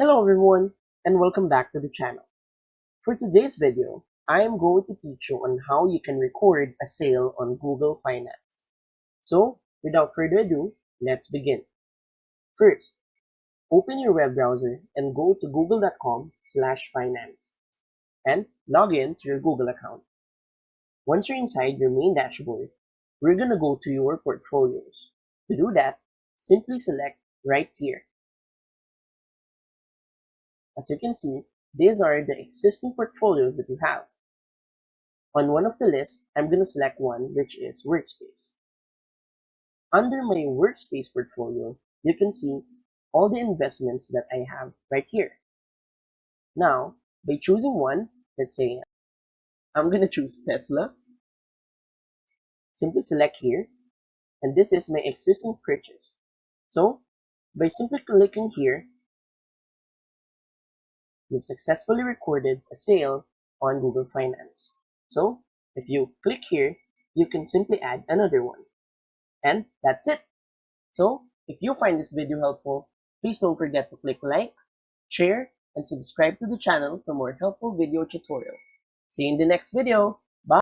Hello everyone and welcome back to the channel. For today's video, I am going to teach you on how you can record a sale on Google Finance. So without further ado, let's begin. First, open your web browser and go to google.com/finance and log in to your Google account. Once you're inside your main dashboard, we're going to go to your portfolios. To do that, simply select right here. As you can see, these are the existing portfolios that you have. On one of the lists, I'm going to select one which is Workspace. Under my Workspace portfolio, you can see all the investments that I have right here. Now, by choosing one, let's say I'm going to choose Tesla. Simply select here, and this is my existing purchase. So, by simply clicking here, you've successfully recorded a sale on Google Finance. So, if you click here, you can simply add another one. And that's it. So, if you find this video helpful, please don't forget to click like, share, and subscribe to the channel for more helpful video tutorials. See you in the next video!